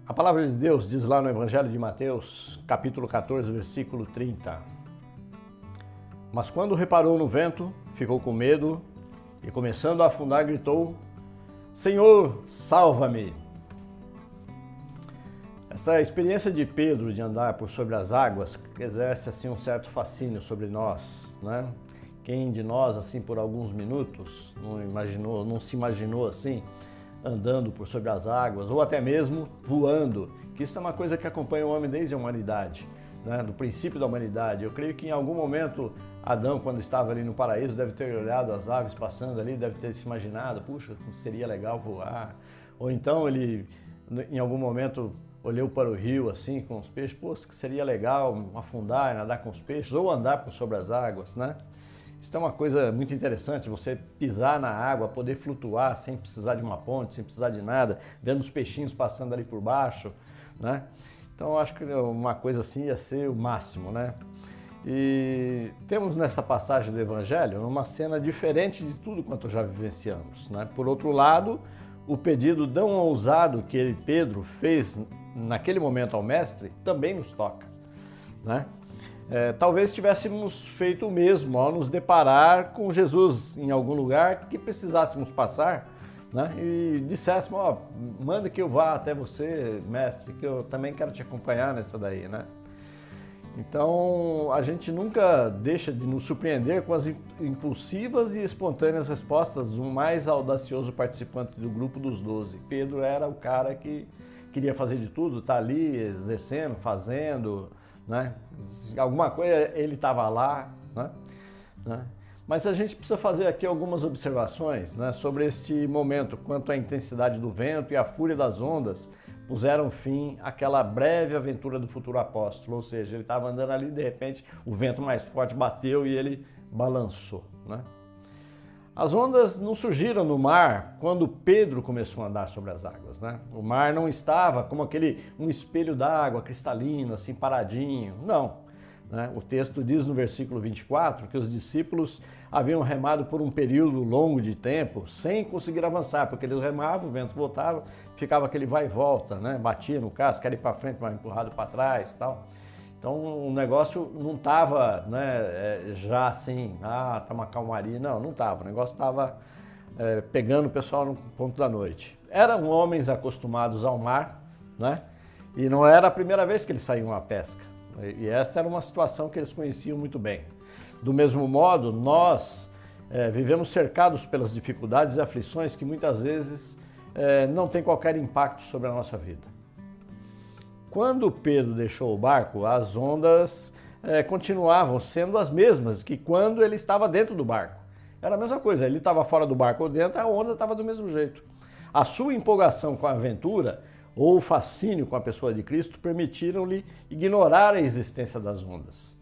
A palavra de Deus diz lá no Evangelho de Mateus, capítulo 14, versículo 30. Mas quando reparou no vento, ficou com medo e, começando a afundar, gritou: Senhor, salva-me! Essa experiência de Pedro de andar por sobre as águas exerce assim um certo fascínio sobre nós, né? Quem de nós, assim, por alguns minutos, não se imaginou assim, andando por sobre as águas, ou até mesmo voando, que isso é uma coisa que acompanha o homem desde a humanidade, né? Do princípio da humanidade. Eu creio que em algum momento Adão, quando estava ali no paraíso, deve ter olhado as aves passando ali, deve ter se imaginado, puxa, seria legal voar. Ou então ele, em algum momento, olhou para o rio assim, com os peixes, pô, seria legal afundar, nadar com os peixes, ou andar por sobre as águas, né? Isso é uma coisa muito interessante, você pisar na água, poder flutuar sem precisar de uma ponte, sem precisar de nada, vendo os peixinhos passando ali por baixo, né? Então eu acho que uma coisa assim ia ser o máximo, né? E temos nessa passagem do Evangelho uma cena diferente de tudo quanto já vivenciamos, né? Por outro lado, o pedido tão ousado que Pedro fez naquele momento ao mestre também nos toca, né? Talvez tivéssemos feito o mesmo ao nos deparar com Jesus em algum lugar que precisássemos passar, né? E disséssemos, ó, manda que eu vá até você, mestre, que eu também quero te acompanhar nessa daí, né? Então, a gente nunca deixa de nos surpreender com as impulsivas e espontâneas respostas do mais audacioso participante do grupo dos 12. Pedro era o cara que queria fazer de tudo, tá ali exercendo, fazendo, né? Alguma coisa ele estava lá, né? Mas a gente precisa fazer aqui algumas observações, né, sobre este momento, quanto à intensidade do vento e a fúria das ondas puseram fim àquela breve aventura do futuro apóstolo, ou seja, ele estava andando ali e de repente o vento mais forte bateu e ele balançou, né? As ondas não surgiram no mar quando Pedro começou a andar sobre as águas, né? O mar não estava como um espelho d'água cristalino, assim, paradinho, não. Né? O texto diz no versículo 24 que os discípulos haviam remado por um período longo de tempo sem conseguir avançar, porque eles remavam, o vento voltava, ficava aquele vai e volta, né? Batia no casco, quer ir para frente, mas empurrado para trás e tal. Então o negócio não estava, né, já assim, tá uma calmaria, não estava. O negócio estava pegando o pessoal no ponto da noite. Eram homens acostumados ao mar, né? E não era a primeira vez que eles saíam à pesca. E esta era uma situação que eles conheciam muito bem. Do mesmo modo, nós vivemos cercados pelas dificuldades e aflições que muitas vezes não têm qualquer impacto sobre a nossa vida. Quando Pedro deixou o barco, as ondas continuavam sendo as mesmas que quando ele estava dentro do barco. Era a mesma coisa, ele estava fora do barco ou dentro, a onda estava do mesmo jeito. A sua empolgação com a aventura ou o fascínio com a pessoa de Cristo permitiram-lhe ignorar a existência das ondas.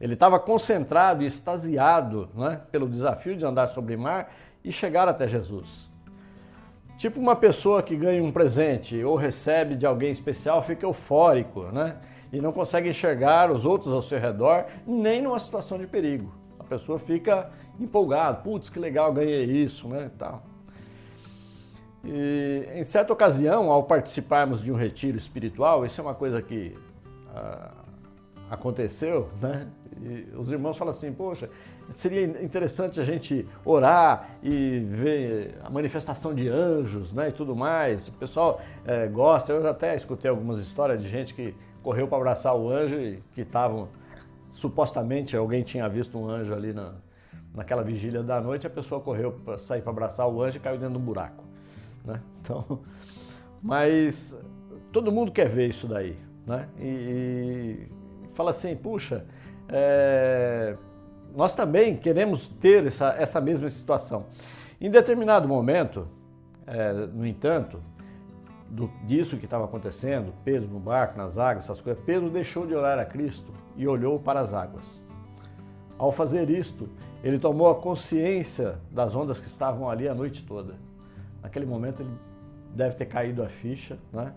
Ele estava concentrado e extasiado, né, pelo desafio de andar sobre o mar e chegar até Jesus. Tipo uma pessoa que ganha um presente ou recebe de alguém especial, fica eufórico, né? E não consegue enxergar os outros ao seu redor, nem numa situação de perigo. A pessoa fica empolgada, putz, que legal, ganhei isso, né? Tal. E em certa ocasião, ao participarmos de um retiro espiritual, isso é uma coisa que aconteceu, né? E os irmãos falam assim, poxa, seria interessante a gente orar e ver a manifestação de anjos, né, e tudo mais. O pessoal gosta, eu já até escutei algumas histórias de gente que correu para abraçar o anjo e que estavam, supostamente alguém tinha visto um anjo ali naquela vigília da noite, a pessoa correu para sair para abraçar o anjo e caiu dentro de um buraco, né? Então, mas todo mundo quer ver isso daí, né? E fala assim, puxa, nós também queremos ter essa mesma situação. Em determinado momento, no entanto, disso que estava acontecendo, Pedro no barco, nas águas, essas coisas, Pedro deixou de olhar a Cristo e olhou para as águas. Ao fazer isto, ele tomou a consciência das ondas que estavam ali a noite toda. Naquele momento ele deve ter caído a ficha, né?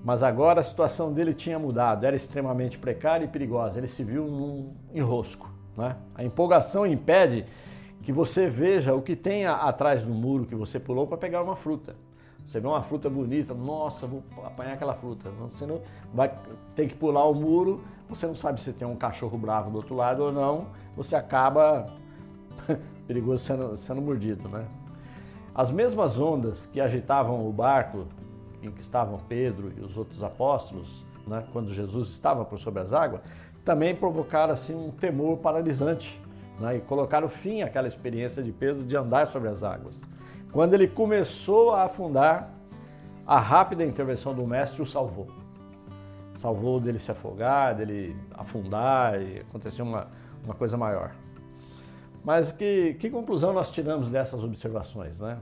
Mas agora a situação dele tinha mudado, era extremamente precária e perigosa, ele se viu num enrosco, né? A empolgação impede que você veja o que tem atrás do muro que você pulou para pegar uma fruta. Você vê uma fruta bonita, nossa, vou apanhar aquela fruta. Você não vai ter que pular o muro, você não sabe se tem um cachorro bravo do outro lado ou não, você acaba perigoso sendo mordido, né? As mesmas ondas que agitavam o barco em que estavam Pedro e os outros apóstolos, né, quando Jesus estava por sobre as águas, também provocaram assim, um temor paralisante, né, e colocaram fim àquela experiência de Pedro de andar sobre as águas. Quando ele começou a afundar, a rápida intervenção do mestre o salvou. Salvou dele se afogar, dele afundar e aconteceu uma coisa maior. Mas que conclusão nós tiramos dessas observações, né?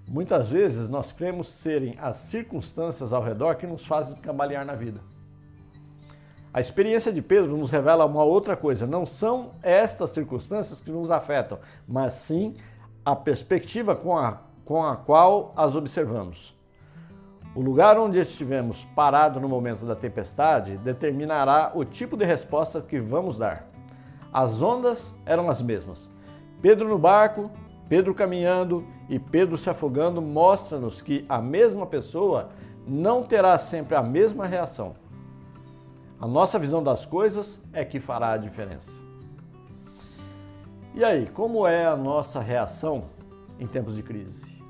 Muitas vezes nós cremos serem as circunstâncias ao redor que nos fazem cambalear na vida. A experiência de Pedro nos revela uma outra coisa. Não são estas circunstâncias que nos afetam, mas sim a perspectiva com a qual as observamos. O lugar onde estivemos parados no momento da tempestade determinará o tipo de resposta que vamos dar. As ondas eram as mesmas. Pedro no barco, Pedro caminhando e Pedro se afogando mostra-nos que a mesma pessoa não terá sempre a mesma reação. A nossa visão das coisas é que fará a diferença. E aí, como é a nossa reação em tempos de crise?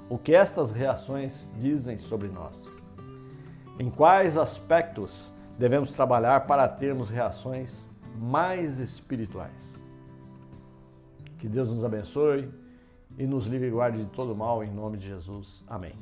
O que estas reações dizem sobre nós? Em quais aspectos devemos trabalhar para termos reações mais espirituais? Que Deus nos abençoe e nos livre e guarde de todo mal, em nome de Jesus. Amém.